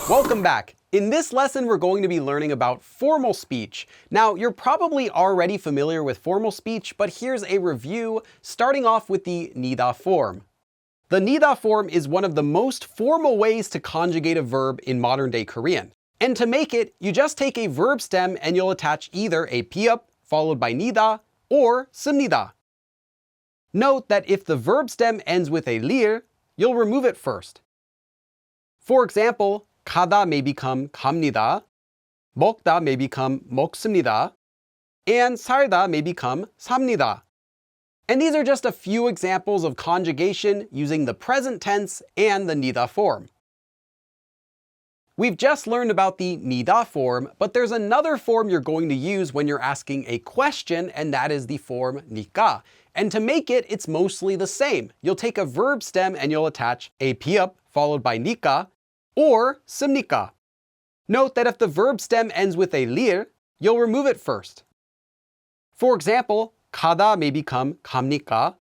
Welcome back. In this lesson, we're going to be learning about formal speech. Now, you're probably already familiar with formal speech, but here's a review, starting off with the 니다 form. The 니다 form is one of the most formal ways to conjugate a verb in modern-day Korean. And to make it, you just take a verb stem and you'll attach either a pi업 followed by 니다 or 씁니다. Note that if the verb stem ends with a lir, you'll remove it first. For example, 가다 may become 갑니다, 먹다 may become 먹습니다, and 살다 may become 삽니다. And these are just a few examples of conjugation using the present tense and the 니다 form. We've just learned about the 니다 form, but there's another form you're going to use when you're asking a question, and that is the form 니까. And to make it, it's mostly the same. You'll take a verb stem and you'll attach a pi업 followed by 니까, or 씁니까. Note that if the verb stem ends with a lir, you'll remove it first. For example, 가다 may become 갑니까,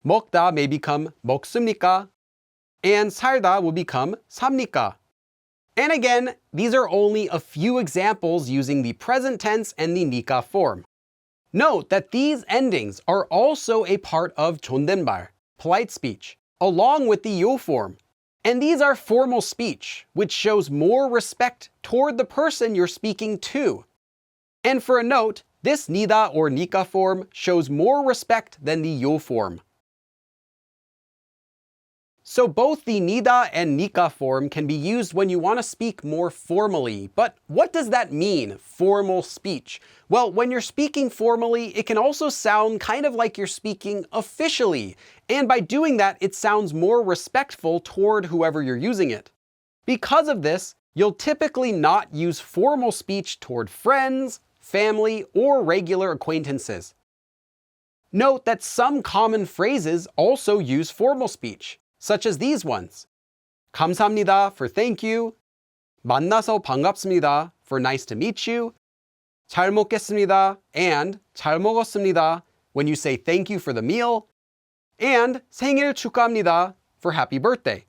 먹다 may become 먹습니까, and 살다 will become 삽니까. And again, these are only a few examples using the present tense and the 니까 form. Note that these endings are also a part of 존댓말, polite speech, along with the 요 form. And these are formal speech, which shows more respect toward the person you're speaking to. And for a note, this 니다 or 니까 form shows more respect than the 요 form. So both the 니다 and 니까 form can be used when you want to speak more formally. But what does that mean, formal speech? Well, when you're speaking formally, it can also sound kind of like you're speaking officially. And by doing that, it sounds more respectful toward whoever you're using it. Because of this, you'll typically not use formal speech toward friends, family, or regular acquaintances. Note that some common phrases also use formal speech, such as these ones. 감사합니다 for thank you, 만나서 반갑습니다 for nice to meet you, 잘 먹겠습니다 and 잘 먹었습니다 when you say thank you for the meal, and 생일 축하합니다 for happy birthday.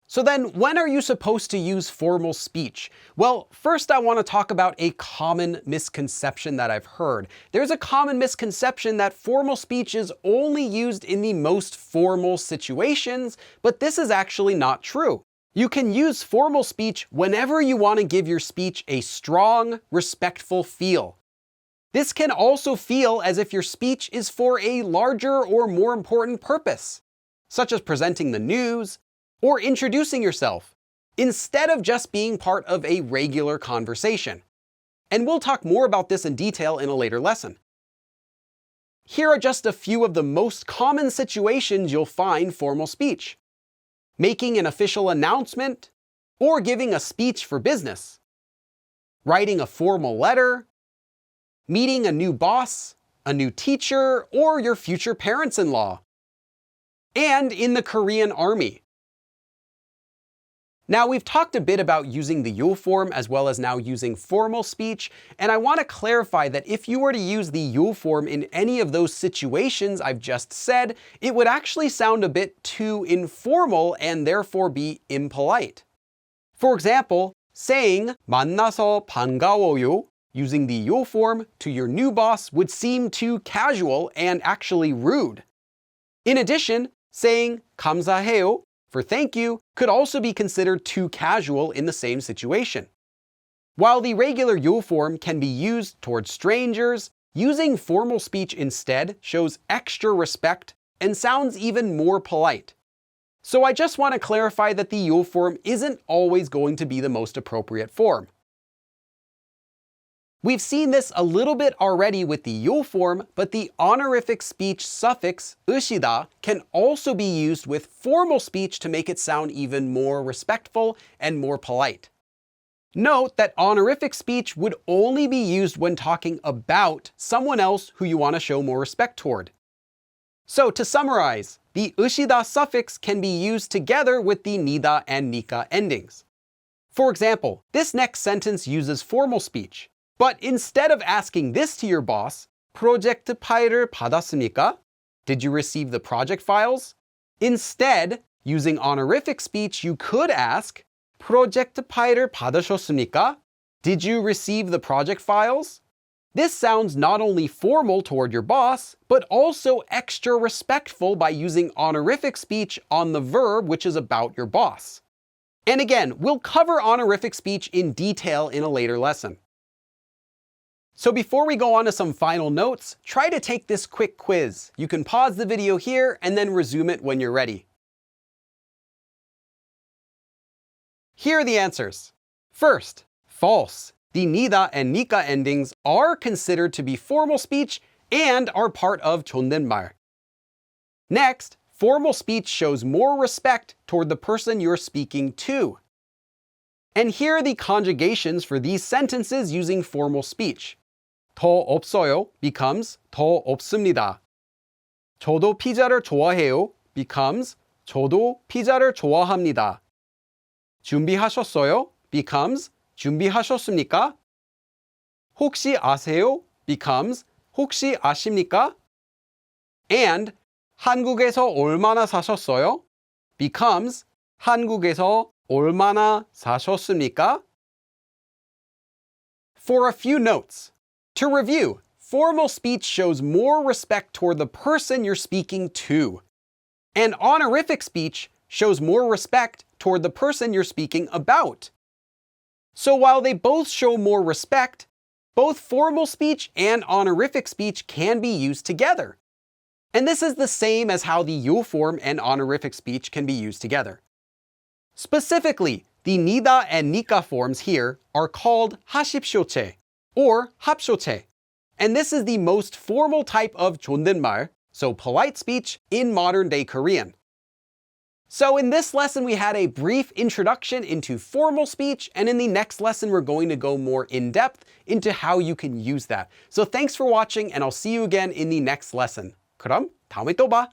So then, when are you supposed to use formal speech? Well, first I want to talk about a common misconception that I've heard. There's a common misconception that formal speech is only used in the most formal situations, but this is actually not true. You can use formal speech whenever you want to give your speech a strong, respectful feel. This can also feel as if your speech is for a larger or more important purpose, such as presenting the news, or introducing yourself, instead of just being part of a regular conversation. And we'll talk more about this in detail in a later lesson. Here are just a few of the most common situations you'll find formal speech: making an official announcement, or giving a speech for business, writing a formal letter, meeting a new boss, a new teacher, or your future parents-in-law, and in the Korean Army. Now, we've talked a bit about using the 요 form as well as now using formal speech, and I want to clarify that if you were to use the 요 form in any of those situations I've just said, it would actually sound a bit too informal and therefore be impolite. For example, saying 만나서 반가워요 using the 요 form to your new boss would seem too casual and actually rude. In addition, saying 감사해요 for thank you could also be considered too casual in the same situation. While the regular 요 form can be used towards strangers, using formal speech instead shows extra respect and sounds even more polite. So I just want to clarify that the 요 form isn't always going to be the most appropriate form. We've seen this a little bit already with the 요 form, but the honorific speech suffix 으시다 can also be used with formal speech to make it sound even more respectful and more polite. Note that honorific speech would only be used when talking about someone else who you want to show more respect toward. So to summarize, the 으시다 suffix can be used together with the 니다 and 니까 endings. For example, this next sentence uses formal speech. But instead of asking this to your boss, 프로젝트 파일을 받았습니까? Did you receive the project files? Instead, Using honorific speech, you could ask, 프로젝트 파일을 받으셨습니까? Did you receive the project files? This sounds not only formal toward your boss, but also extra respectful by using honorific speech on the verb which is about your boss. And again, we'll cover honorific speech in detail in a later lesson. So before we go on to some final notes, try to take this quick quiz. You can pause the video here and then resume it when you're ready. Here are the answers. First, false. The 니다 and 니까 endings are considered to be formal speech and are part of 존댓말. Next, formal speech shows more respect toward the person you're speaking to. And here are the conjugations for these sentences using formal speech. 더 없어요 becomes 더 없습니다. 저도 피자를 좋아해요 becomes 저도 피자를 좋아합니다. 준비하셨어요 becomes 준비하셨습니까? 혹시 아세요 becomes 혹시 아십니까? And 한국에서 얼마나 사셨어요? becomes 한국에서 얼마나 사셨습니까? For a few notes. To review, formal speech shows more respect toward the person you're speaking to. And honorific speech shows more respect toward the person you're speaking about. So while they both show more respect, both formal speech and honorific speech can be used together. And this is the same as how the 요 form and honorific speech can be used together. Specifically, the 니다 and 니까 forms here are called 하십쇼체 or 합쇼체. And this is the most formal type of 존댓말, so polite speech in modern day Korean. So in this lesson, we had a brief introduction into formal speech, and in the next lesson, we're going to go more in depth into how you can use that. So thanks for watching, and I'll see you again in the next lesson. 그럼 다음에 또 봐.